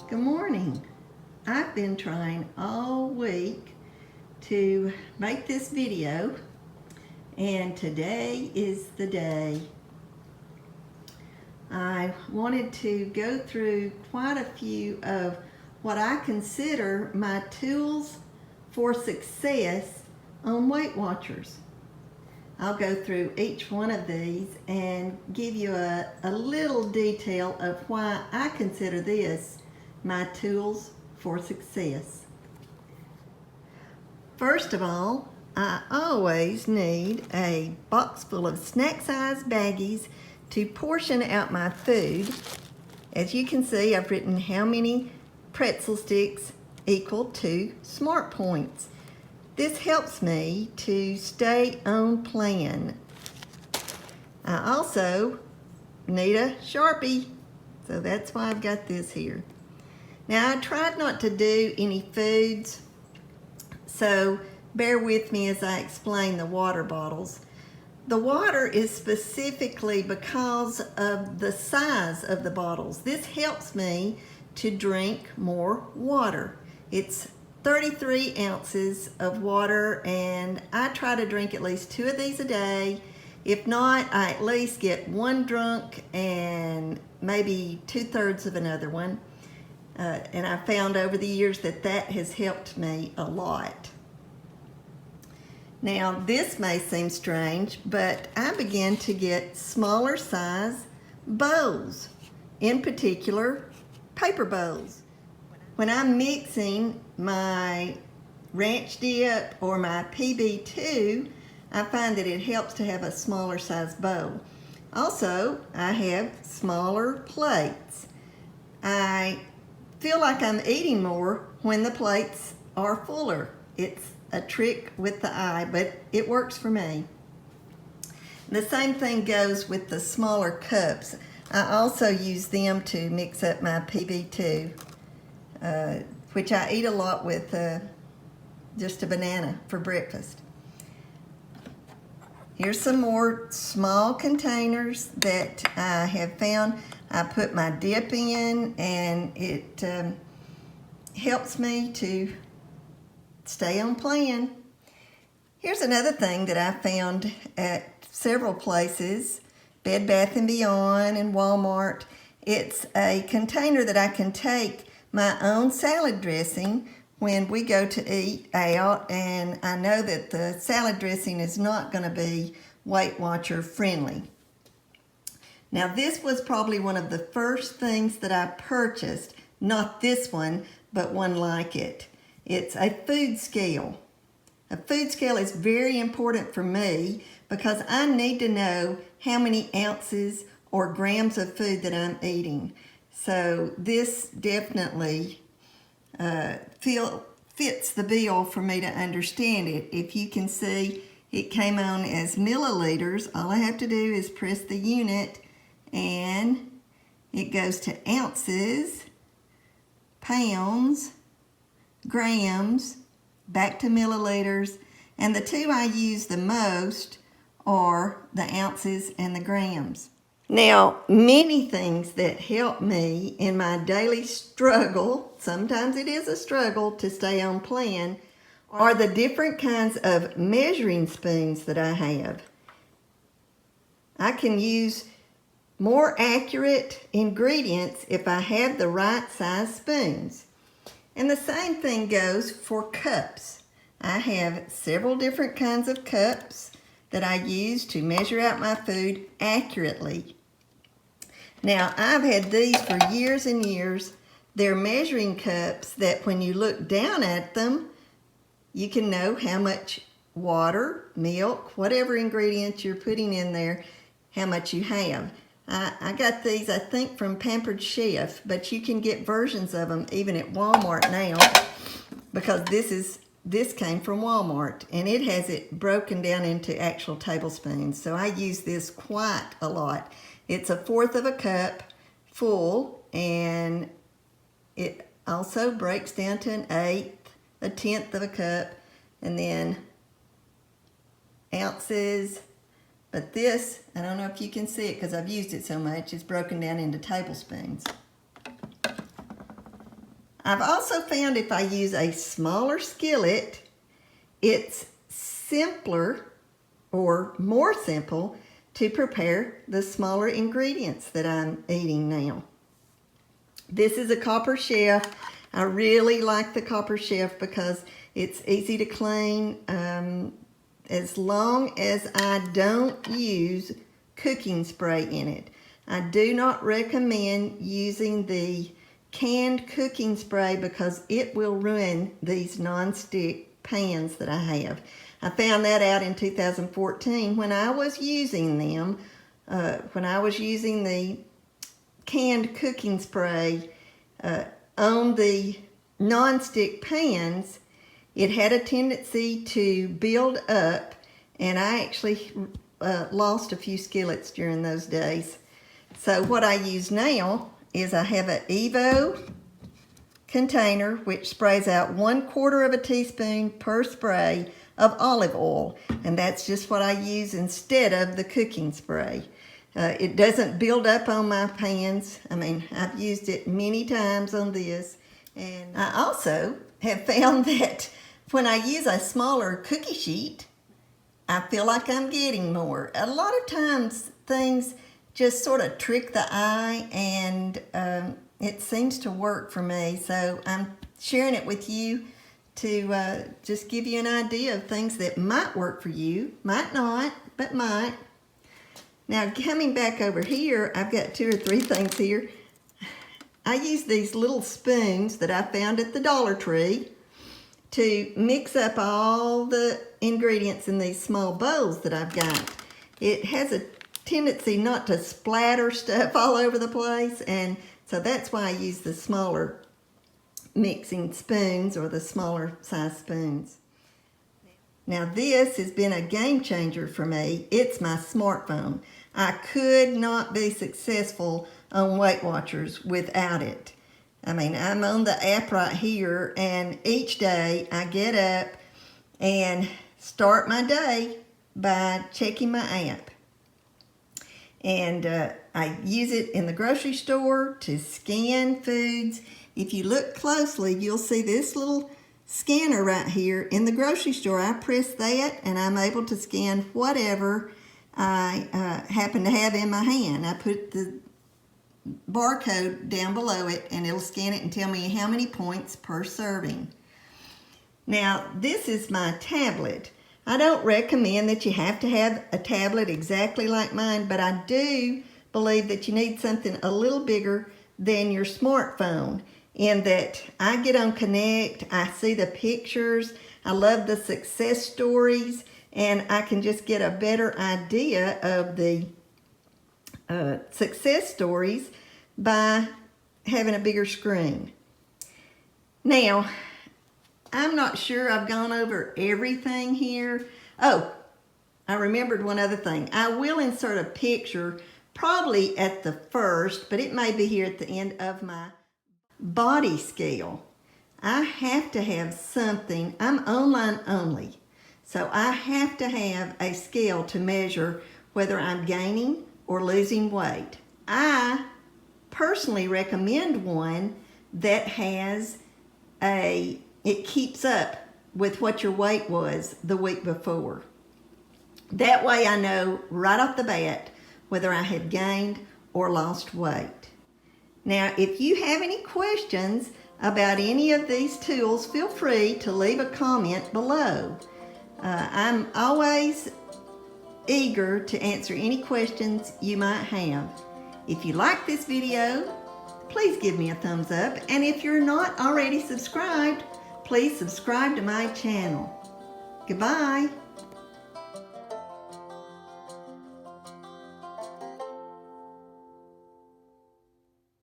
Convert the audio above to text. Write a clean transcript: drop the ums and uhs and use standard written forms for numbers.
Good morning. I've been trying all week to make this video, and today is the day. I wanted to go through quite a few of what I consider my tools for success on Weight Watchers. I'll go through each one of these and give you a little detail of why I consider this my tools for success. First of all, I always need a box full of snack-sized baggies to portion out my food. As you can see, I've written how many pretzel sticks equal to Smart Points. This helps me to stay on plan. I also need a Sharpie, so that's why I've got this here. Now, I tried not to do any foods, so bear with me as I explain the water bottles. The water is specifically because of the size of the bottles. This helps me to drink more water. It's 33 ounces of water, and I try to drink at least 2 of these a day. If not, I at least get one drunk and maybe 2/3 of another one. And I found over the years that has helped me a lot. Now, this may seem strange, but I began to get smaller size bowls, in particular, paper bowls. When I'm mixing my ranch dip or my PB2, I find that it helps to have a smaller size bowl. Also, I have smaller plates. I feel like I'm eating more when the plates are fuller. It's a trick with the eye, but it works for me. The same thing goes with the smaller cups. I also use them to mix up my PB2, which I eat a lot with just a banana for breakfast. Here's some more small containers that I have found. I put my dip in, and it helps me to stay on plan. Here's another thing that I found at several places, Bed Bath & Beyond and Walmart. It's a container that I can take my own salad dressing when we go to eat out, and I know that the salad dressing is not going to be Weight Watcher friendly. Now, this was probably one of the first things that I purchased, not this one, but one like it. It's a food scale. A food scale is very important for me because I need to know how many ounces or grams of food that I'm eating. So this definitely fits the bill for me to understand it. If you can see, it came on as milliliters. All I have to do is press the unit, and it goes to ounces, pounds, grams, back to milliliters, and the two I use the most are the ounces and the grams. Now, many things that help me in my daily struggle, sometimes it is a struggle to stay on plan, are the different kinds of measuring spoons that I have. I can use more accurate ingredients if I have the right size spoons. And the same thing goes for cups. I have several different kinds of cups that I use to measure out my food accurately. Now, I've had these for years and years. They're measuring cups that when you look down at them, you can know how much water, milk, whatever ingredients you're putting in there, how much you have. I got these, I think, from Pampered Chef, but you can get versions of them even at Walmart now, because this came from Walmart, and it has it broken down into actual tablespoons. So I use this quite a lot. It's 1/4 of a cup full, and it also breaks down to 1/8, 1/10 of a cup, and then ounces. But this, I don't know if you can see it because I've used it so much, it's broken down into tablespoons. I've also found if I use a smaller skillet, it's simpler or more simple to prepare the smaller ingredients that I'm eating now. This is a copper chef. I really like the copper chef because it's easy to clean. As long as I don't use cooking spray in it. I do not recommend using the canned cooking spray because it will ruin these non-stick pans that I have. I found that out in 2014 when I was using them, when I was using the canned cooking spray on the non-stick pans. It had a tendency to build up, and I actually lost a few skillets during those days. So what I use now is I have an Evo container which sprays out 1/4 teaspoon per spray of olive oil, and that's just what I use instead of the cooking spray. It doesn't build up on my pans. I mean, I've used it many times on this, and I also have found that when I use a smaller cookie sheet, I feel like I'm getting more. A lot of times things just sort of trick the eye, and it seems to work for me. So I'm sharing it with you to just give you an idea of things that might work for you. Might not, but might. Now coming back over here, I've got 2 or 3 things here. I use these little spoons that I found at the Dollar Tree to mix up all the ingredients in these small bowls that I've got. It has a tendency not to splatter stuff all over the place, and so that's why I use the smaller mixing spoons or the smaller size spoons. Now this has been a game changer for me. It's my smartphone. I could not be successful on Weight Watchers without it. I mean, I'm on the app right here, and each day I get up and start my day by checking my app. And I use it in the grocery store to scan foods. If you look closely, you'll see this little scanner right here in the grocery store. I press that and I'm able to scan whatever I happen to have in my hand. I put the barcode down below it and it'll scan it and tell me how many points per serving. Now this is my tablet. I don't recommend that you have to have a tablet exactly like mine, but I do believe that you need something a little bigger than your smartphone, in that I get on Connect, I see the pictures, I love the success stories, and I can just get a better idea of the success stories by having a bigger screen. Now, I'm not sure I've gone over everything here. Oh, I remembered one other thing. I will insert a picture probably at the first, but it may be here at the end of my body scale. I have to have something. I'm online only, so I have to have a scale to measure whether I'm gaining or losing weight. I personally recommend one that has it keeps up with what your weight was the week before. That way I know right off the bat whether I have gained or lost weight. Now, if you have any questions about any of these tools, feel free to leave a comment below. I'm always eager to answer any questions you might have. If you like this video, please give me a thumbs up, and if you're not already subscribed, please subscribe to my channel. Goodbye.